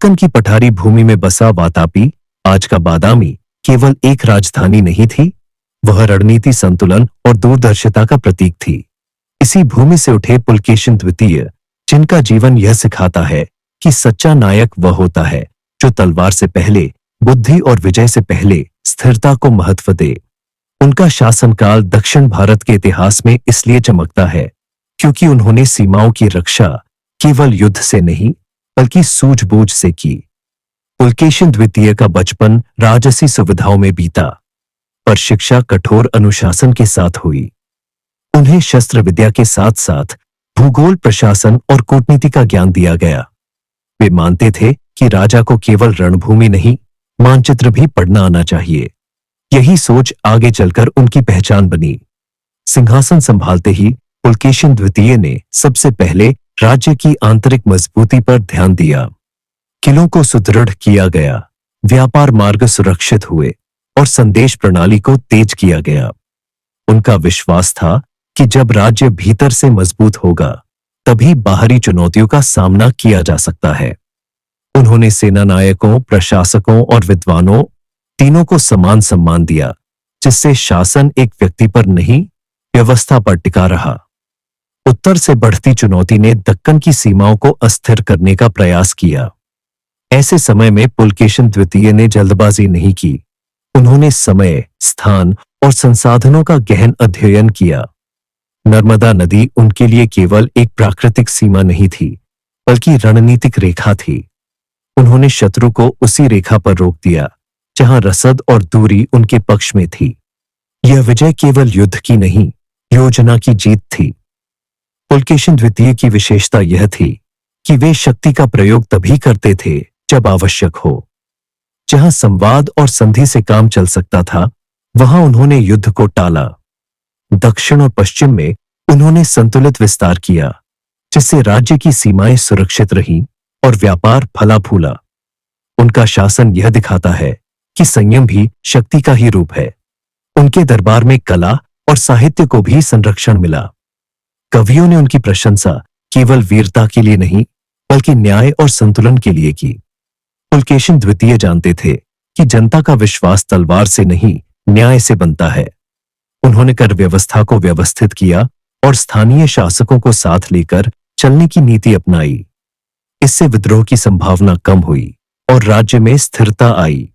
दक्कन की पठारी भूमि में बसा वातापी, आज का बादामी, केवल एक राजधानी नहीं थी, वह रणनीति, संतुलन और दूरदर्शिता का प्रतीक थी। इसी भूमि से उठे पुलकेशिन द्वितीय, जिनका जीवन यह सिखाता है कि सच्चा नायक वह होता है जो तलवार से पहले, बुद्धि और विजय से पहले स्थिरता को महत्व दे। उनका शासनकाल दक्षिण भारत के इतिहास में इसलिए चमकता है क्योंकि उन्होंने सीमाओं की रक्षा केवल युद्ध से नहीं बल्कि सूझबूझ से की। पुलकेशिन द्वितीय का बचपन राजसी सुविधाओं में बीता, पर शिक्षा कठोर अनुशासन के साथ हुई। उन्हें शस्त्र विद्या के साथ साथ भूगोल, प्रशासन और कूटनीति का ज्ञान दिया गया। वे मानते थे कि राजा को केवल रणभूमि नहीं, मानचित्र भी पढ़ना आना चाहिए। यही सोच आगे चलकर उनकी पहचान बनी। सिंहासन संभालते ही पुलकेशिन द्वितीय ने सबसे पहले राज्य की आंतरिक मजबूती पर ध्यान दिया। किलों को सुदृढ़ किया गया, व्यापार मार्ग सुरक्षित हुए और संदेश प्रणाली को तेज किया गया। उनका विश्वास था कि जब राज्य भीतर से मजबूत होगा तभी बाहरी चुनौतियों का सामना किया जा सकता है। उन्होंने सेना नायकों, प्रशासकों और विद्वानों तीनों को समान सम्मान दिया, जिससे शासन एक व्यक्ति पर नहीं, व्यवस्था पर टिका रहा। उत्तर से बढ़ती चुनौती ने दक्कन की सीमाओं को अस्थिर करने का प्रयास किया। ऐसे समय में पुलकेशिन द्वितीय ने जल्दबाजी नहीं की। उन्होंने समय, स्थान और संसाधनों का गहन अध्ययन किया। नर्मदा नदी उनके लिए केवल एक प्राकृतिक सीमा नहीं थी, बल्कि रणनीतिक रेखा थी। उन्होंने शत्रु को उसी रेखा पर रोक दिया जहां रसद और दूरी उनके पक्ष में थी। यह विजय केवल युद्ध की नहीं, योजना की जीत थी। पुलकेशिन द्वितीय की विशेषता यह थी कि वे शक्ति का प्रयोग तभी करते थे जब आवश्यक हो। जहां संवाद और संधि से काम चल सकता था, वहां उन्होंने युद्ध को टाला। दक्षिण और पश्चिम में उन्होंने संतुलित विस्तार किया, जिससे राज्य की सीमाएं सुरक्षित रहीं और व्यापार फला फूला। उनका शासन यह दिखाता है कि संयम भी शक्ति का ही रूप है। उनके दरबार में कला और साहित्य को भी संरक्षण मिला। कवियों ने उनकी प्रशंसा केवल वीरता के लिए नहीं, बल्कि न्याय और संतुलन के लिए की। पुलकेशिन द्वितीय जानते थे कि जनता का विश्वास तलवार से नहीं, न्याय से बनता है। उन्होंने कर व्यवस्था को व्यवस्थित किया और स्थानीय शासकों को साथ लेकर चलने की नीति अपनाई। इससे विद्रोह की संभावना कम हुई और राज्य में स्थिरता आई।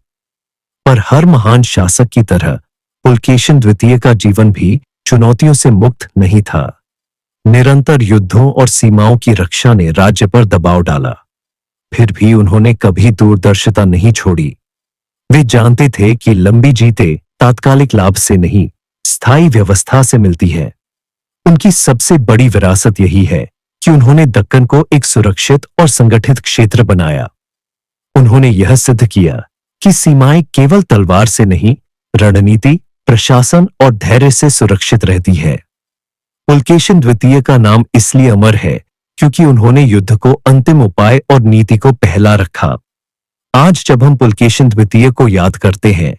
पर हर महान शासक की तरह पुलकेशिन द्वितीय का जीवन भी चुनौतियों से मुक्त नहीं था। निरंतर युद्धों और सीमाओं की रक्षा ने राज्य पर दबाव डाला। फिर भी उन्होंने कभी दूरदर्शिता नहीं छोड़ी। वे जानते थे कि लंबी जीतें तात्कालिक लाभ से नहीं, स्थायी व्यवस्था से मिलती है। उनकी सबसे बड़ी विरासत यही है कि उन्होंने दक्कन को एक सुरक्षित और संगठित क्षेत्र बनाया। उन्होंने यह सिद्ध किया कि सीमाएं केवल तलवार से नहीं, रणनीति, प्रशासन और धैर्य से सुरक्षित रहती है। पुलकेशिन द्वितीय का नाम इसलिए अमर है क्योंकि उन्होंने युद्ध को अंतिम उपाय और नीति को पहला रखा। आज जब हम पुलकेशिन द्वितीय को याद करते हैं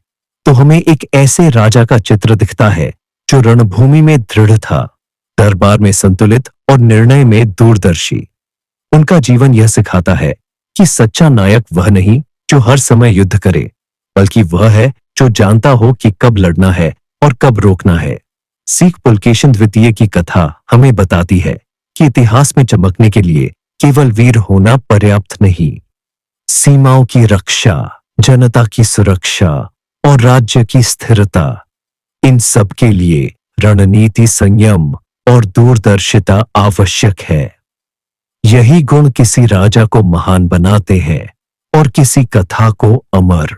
तो हमें एक ऐसे राजा का चित्र दिखता है जो रणभूमि में दृढ़ था, दरबार में संतुलित और निर्णय में दूरदर्शी। उनका जीवन यह सिखाता है कि सच्चा नायक वह नहीं जो हर समय युद्ध करे, बल्कि वह है जो जानता हो कि कब लड़ना है और कब रोकना है। सीख पुलकेशिन द्वितीय की कथा हमें बताती है कि इतिहास में चमकने के लिए केवल वीर होना पर्याप्त नहीं। सीमाओं की रक्षा, जनता की सुरक्षा और राज्य की स्थिरता, इन सब के लिए रणनीति, संयम और दूरदर्शिता आवश्यक है। यही गुण किसी राजा को महान बनाते हैं और किसी कथा को अमर।